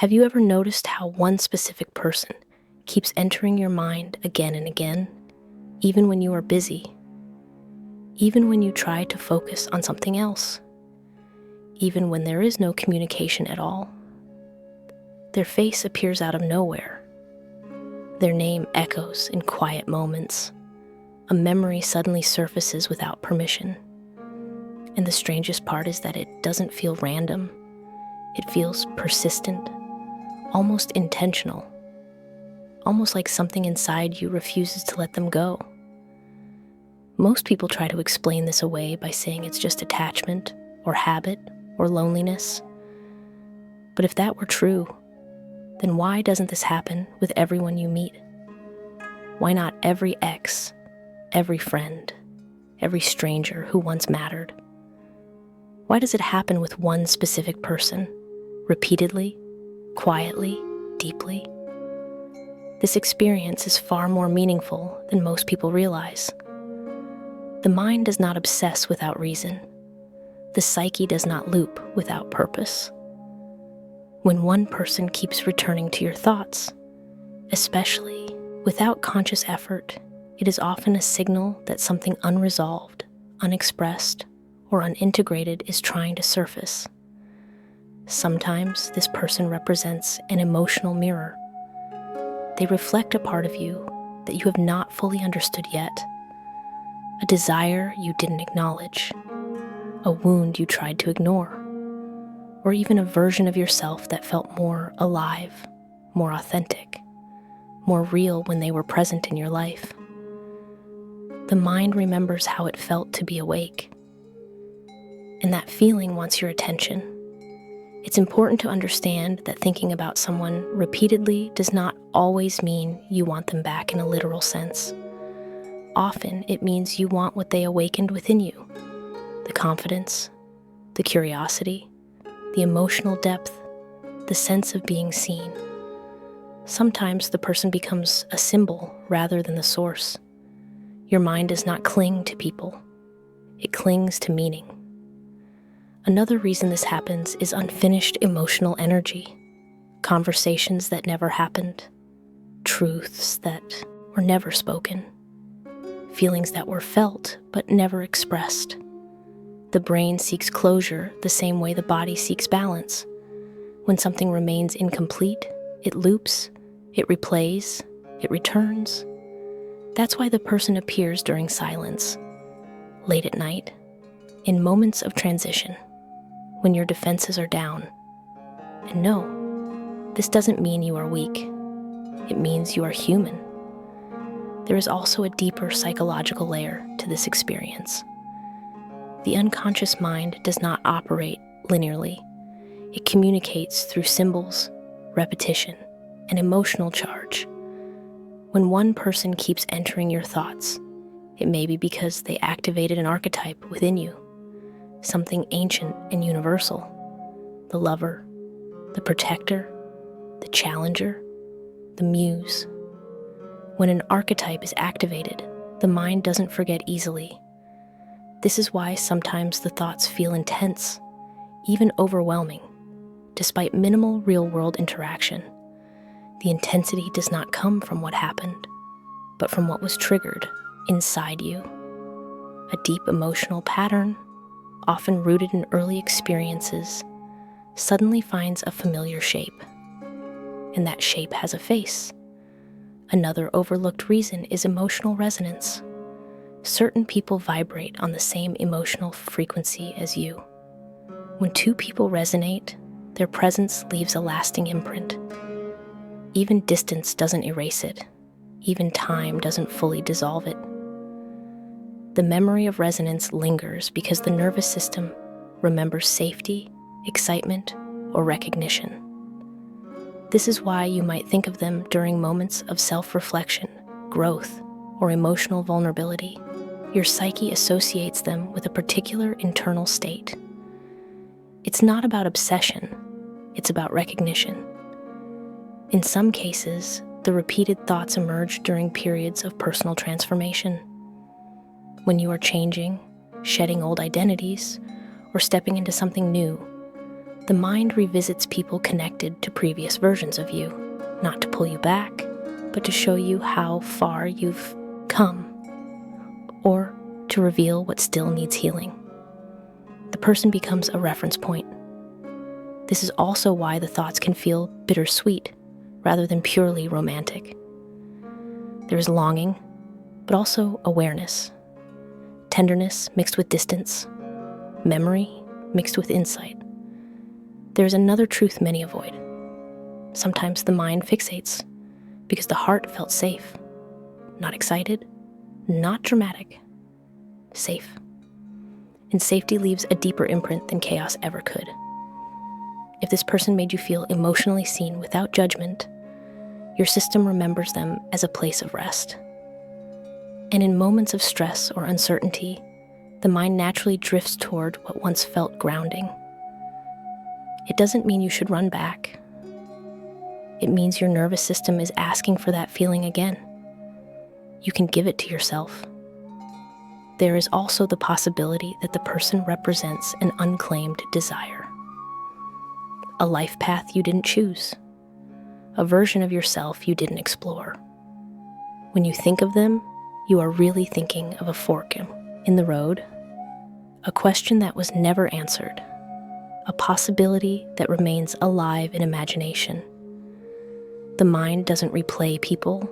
Have you ever noticed how one specific person keeps entering your mind again and again, even when you are busy, even when you try to focus on something else, even when there is no communication at all? Their face appears out of nowhere. Their name echoes in quiet moments. A memory suddenly surfaces without permission. And the strangest part is that it doesn't feel random. It feels persistent, almost intentional, almost like something inside you refuses to let them go. Most people try to explain this away by saying it's just attachment, or habit, or loneliness. But if that were true, then why doesn't this happen with everyone you meet? Why not every ex, every friend, every stranger who once mattered? Why does it happen with one specific person, repeatedly, quietly, deeply? This experience is far more meaningful than most people realize. The mind does not obsess without reason. The psyche does not loop without purpose. When one person keeps returning to your thoughts, especially without conscious effort, it is often a signal that something unresolved, unexpressed, or unintegrated is trying to surface. Sometimes this person represents an emotional mirror. They reflect a part of you that you have not fully understood yet, a desire you didn't acknowledge, a wound you tried to ignore, or even a version of yourself that felt more alive, more authentic, more real when they were present in your life. The mind remembers how it felt to be awake, and that feeling wants your attention. It's important to understand that thinking about someone repeatedly does not always mean you want them back in a literal sense. Often it means you want what they awakened within you: the confidence, the curiosity, the emotional depth, the sense of being seen. Sometimes the person becomes a symbol rather than the source. Your mind does not cling to people. It clings to meaning. Another reason this happens is unfinished emotional energy, conversations that never happened, truths that were never spoken, feelings that were felt but never expressed. The brain seeks closure the same way the body seeks balance. When something remains incomplete, it loops, it replays, it returns. That's why the person appears during silence, late at night, in moments of transition, when your defenses are down. And no, this doesn't mean you are weak. It means you are human. There is also a deeper psychological layer to this experience. The unconscious mind does not operate linearly. It communicates through symbols, repetition, and emotional charge. When one person keeps entering your thoughts, it may be because they activated an archetype within you, something ancient and universal: the lover, the protector, the challenger, the muse. When an archetype is activated, the mind doesn't forget easily. This is why sometimes the thoughts feel intense, even overwhelming, despite minimal real-world interaction. The intensity does not come from what happened, but from what was triggered inside you. A deep emotional pattern, often rooted in early experiences, suddenly finds a familiar shape. And that shape has a face. Another overlooked reason is emotional resonance. Certain people vibrate on the same emotional frequency as you. When two people resonate, their presence leaves a lasting imprint. Even distance doesn't erase it. Even time doesn't fully dissolve it. The memory of resonance lingers because the nervous system remembers safety, excitement, or recognition. This is why you might think of them during moments of self-reflection, growth, or emotional vulnerability. Your psyche associates them with a particular internal state. It's not about obsession, it's about recognition. In some cases, the repeated thoughts emerge during periods of personal transformation. When you are changing, shedding old identities, or stepping into something new, The mind revisits people connected to previous versions of you, not to pull you back, but to show you how far you've come, or to reveal what still needs healing. The person becomes a reference point. This is also why the thoughts can feel bittersweet rather than purely romantic. There is longing, but also awareness, tenderness mixed with distance, memory mixed with insight. There is another truth many avoid. Sometimes the mind fixates because the heart felt safe, not excited, not dramatic, safe. And safety leaves a deeper imprint than chaos ever could. If this person made you feel emotionally seen without judgment, your system remembers them as a place of rest. And in moments of stress or uncertainty, the mind naturally drifts toward what once felt grounding. It doesn't mean you should run back. It means your nervous system is asking for that feeling again. You can give it to yourself. There is also the possibility that the person represents an unclaimed desire, a life path you didn't choose, a version of yourself you didn't explore. When you think of them, you are really thinking of a fork in the road, a question that was never answered, a possibility that remains alive in imagination. The mind doesn't replay people,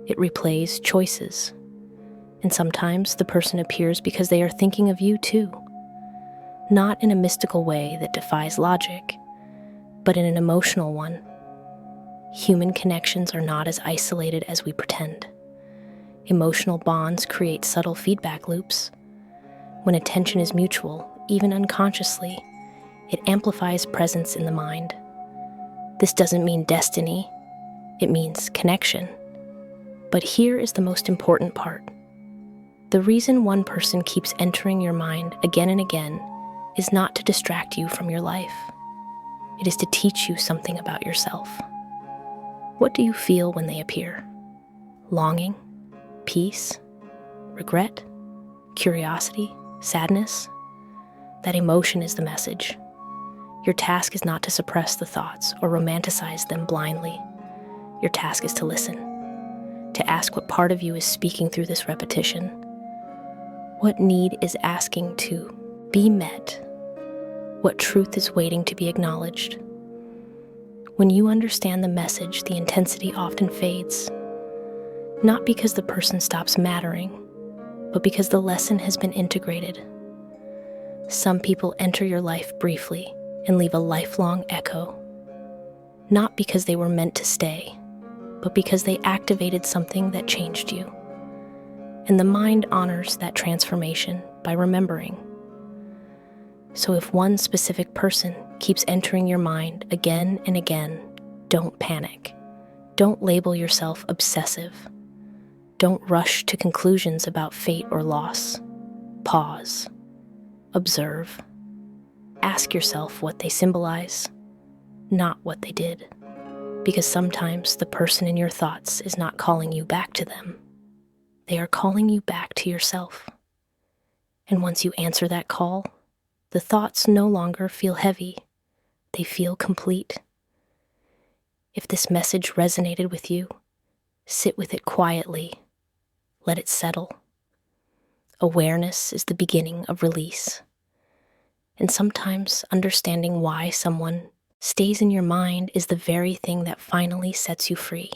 it replays choices. And sometimes the person appears because they are thinking of you too, not in a mystical way that defies logic, but in an emotional one. Human connections are not as isolated as we pretend. Emotional bonds create subtle feedback loops. When attention is mutual, even unconsciously, it amplifies presence in the mind. This doesn't mean destiny, it means connection. But here is the most important part. The reason one person keeps entering your mind again and again is not to distract you from your life. It is to teach you something about yourself. What do you feel when they appear? Longing? Peace? Regret? Curiosity? Sadness? That emotion is the message. Your task is not to suppress the thoughts or romanticize them blindly. Your task is to listen, to ask what part of you is speaking through this repetition. What need is asking to be met? What truth is waiting to be acknowledged? When you understand the message, the intensity often fades, not because the person stops mattering, but because the lesson has been integrated. Some people enter your life briefly and leave a lifelong echo, not because they were meant to stay, but because they activated something that changed you. And the mind honors that transformation by remembering. So if one specific person keeps entering your mind again and again, don't panic. Don't label yourself obsessive. Don't rush to conclusions about fate or loss. Pause. Observe. Ask yourself what they symbolize, not what they did. Because sometimes the person in your thoughts is not calling you back to them. They are calling you back to yourself. And once you answer that call, the thoughts no longer feel heavy. They feel complete. If this message resonated with you, sit with it quietly. Let it settle. Awareness is the beginning of release. And sometimes understanding why someone stays in your mind is the very thing that finally sets you free.